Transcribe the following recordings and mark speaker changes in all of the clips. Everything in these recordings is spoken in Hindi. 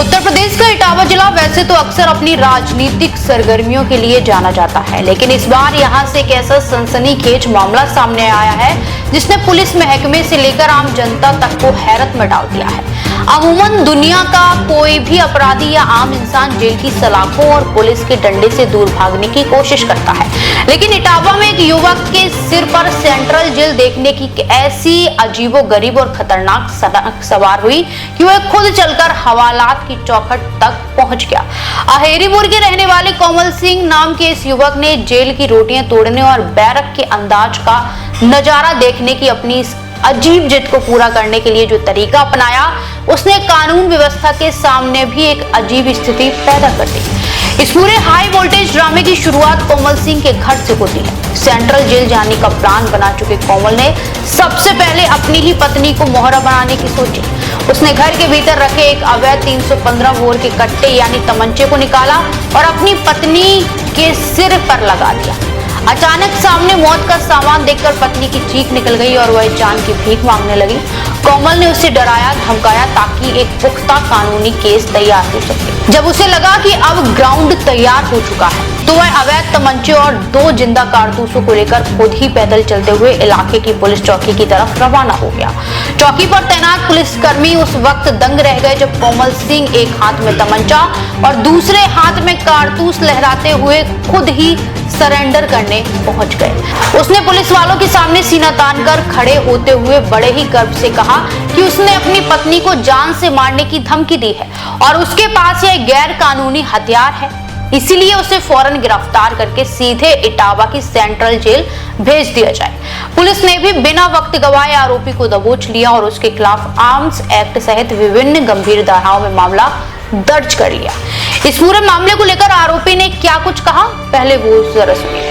Speaker 1: उत्तर प्रदेश का इटावा जिला वैसे तो अक्सर अपनी राजनीतिक सरगर्मियों के लिए जाना जाता है, लेकिन इस बार यहां से एक ऐसा सनसनीखेज मामला सामने आया है जिसने पुलिस महकमे से लेकर आम जनता तक को हैरत में डाल दिया है। अमूमन दुनिया का कोई भी अपराधी या आम इंसान जेल की सलाखों और पुलिस के डंडे से दूर भागने की कोशिश करता है, लेकिन इटावा में एक युवक के सिर पर सेंट्रल जेल देखने की ऐसी अजीबोगरीब और खतरनाक सनक सवार हुई कि वह खुद चलकर हवालात की चौखट तक पहुंच गया। अहेरीपुर के रहने वाले कोमल सिंह नाम के इस युवक ने जेल की रोटियां तोड़ने और बैरक के अंदाज का नजारा देखने की अपनी इस अजीब जिद को पूरा करने के लिए जो तरीका अपनाया, उसने कानून व्यवस्था के सामने भी एक अजीब स्थिति पैदा कर दी। इस पूरे हाई वोल्टेज ड्रामे की शुरुआत कोमल सिंह के घर से होती है। सेंट्रल जेल जाने का प्लान बना चुके कोमल ने सबसे पहले अपनी ही पत्नी को मोहरा बनाने की सोची। उसने घर के भीतर रखे एक अवैध 315 बोर के कट्टे यानी तमंचे को निकाला और अपनी पत्नी के सिर पर लगा दिया। अचानक सामने मौत का सामान देखकर पत्नी की चीख निकल गई और वह जान की भीख मांगने लगी। कोमल ने उसे डराया धमकाया ताकि एक पुख्ता कानूनी केस तैयार हो सके। जब उसे लगा कि अब ग्राउंड तैयार हो चुका है, तो वह अवैध तमंचे और 2 जिंदा कारतूसों को लेकर खुद ही पैदल चलते हुए इलाके की पुलिस चौकी की तरफ रवाना हो गया। चौकी पर तैनात पुलिसकर्मी उस वक्त दंग रह गए जब कोमल सिंह एक हाथ में तमंचा और दूसरे हाथ में कारतूस लहराते हुए खुद ही सरेंडर करने पहुंच गए। उसने पुलिस वालों के सामने सीना तान कर खड़े होते हुए बड़े ही गर्व से कहा कि उसने अपनी पत्नी को जान से मारने की धमकी दी है और उसके पास यह गैर कानूनी हथियार है, इसीलिए उसे फौरन गिरफ्तार करके सीधे इटावा की सेंट्रल जेल भेज दिया जाए। पुलिस ने भी बिना वक्त गवाए आरोपी को दबोच लिया और उसके खिलाफ आर्म्स एक्ट सहित विभिन्न गंभीर धाराओं में मामला दर्ज कर लिया। इस पूरे मामले को लेकर आरोपी ने क्या कुछ कहा, पहले वो जरा सुनिए।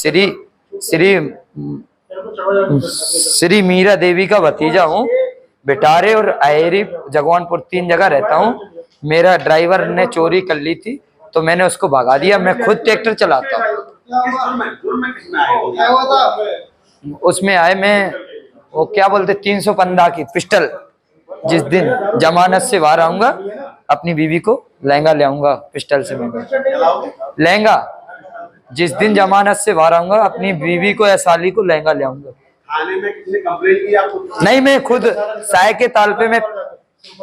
Speaker 2: श्री मीरा देवी का भतीजा हूँ। बिटारे और अहेरी जगवानपुर 3 जगह रहता हूँ। मेरा ड्राइवर ने चोरी कर ली थी तो मैंने उसको भगा दिया। मैं खुद ट्रैक्टर चलाता हूँ। उसमें आए मैं वो क्या बोलते 315 की पिस्टल। जिस दिन जमानत से बाहर आऊंगा अपनी बीवी को लहंगा ले आऊंगा पिस्टल से। मैं लहंगा जिस दिन जमानत से बाहर आऊंगा अपनी बीवी को या साली को लहंगा ले आऊंगा।
Speaker 3: थाने में किसने कंप्लेंट की आपको?
Speaker 2: नहीं, मैं खुद चाय के ताल पे मैं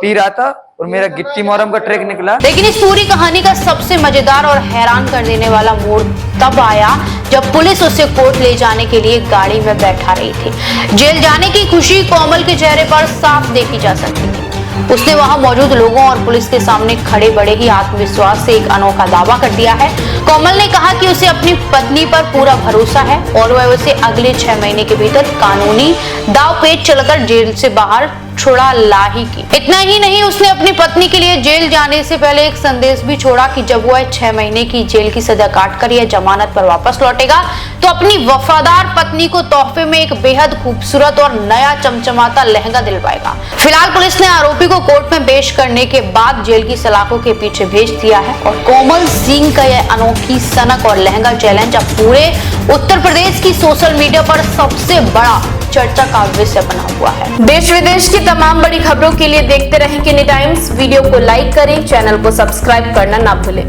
Speaker 2: पी रहा था और मेरा गिट्टी मोरम का ट्रैक निकला।
Speaker 1: लेकिन इस पूरी कहानी का सबसे मजेदार और हैरान कर देने वाला मोड़ तब आया जब पुलिस उसे कोर्ट ले जाने के लिए गाड़ी में बैठा रही थी। जेल जाने की खुशी कोमल के चेहरे पर साफ देखी जा सकती थी। उसने वहां मौजूद लोगों और पुलिस के सामने खड़े बड़े ही आत्मविश्वास से एक अनोखा दावा कर दिया है। कोमल ने कहा कि उसे अपनी पत्नी पर पूरा भरोसा है और वह उसे अगले 6 महीने के भीतर कानूनी दांवपेच चलकर जेल से बाहर छुड़ा ला ही की। इतना ही नहीं, उसने अपनी पत्नी के लिए जेल जाने से पहले एक संदेश भी छोड़ा कि जब वह 6 महीने की जेल की सजा काटकर या जमानत पर वापस लौटेगा तो अपनी वफादार पत्नी को तोहफे में एक बेहद खूबसूरत और नया चमचमाता लहंगा दिलवाएगा। फिलहाल पुलिस ने आरोपी को कोर्ट में पेश करने के बाद जेल की सलाखों के पीछे भेज दिया है और कोमल सिंह का यह अनोखी सनक और लहंगा चैलेंज अब पूरे उत्तर प्रदेश की सोशल मीडिया पर सबसे बड़ा चर्चा का विषय बना हुआ है।
Speaker 4: देश विदेश की तमाम बड़ी खबरों के लिए देखते रहें किनी टाइम्स। वीडियो को लाइक करें, चैनल को सब्सक्राइब करना ना भूलें।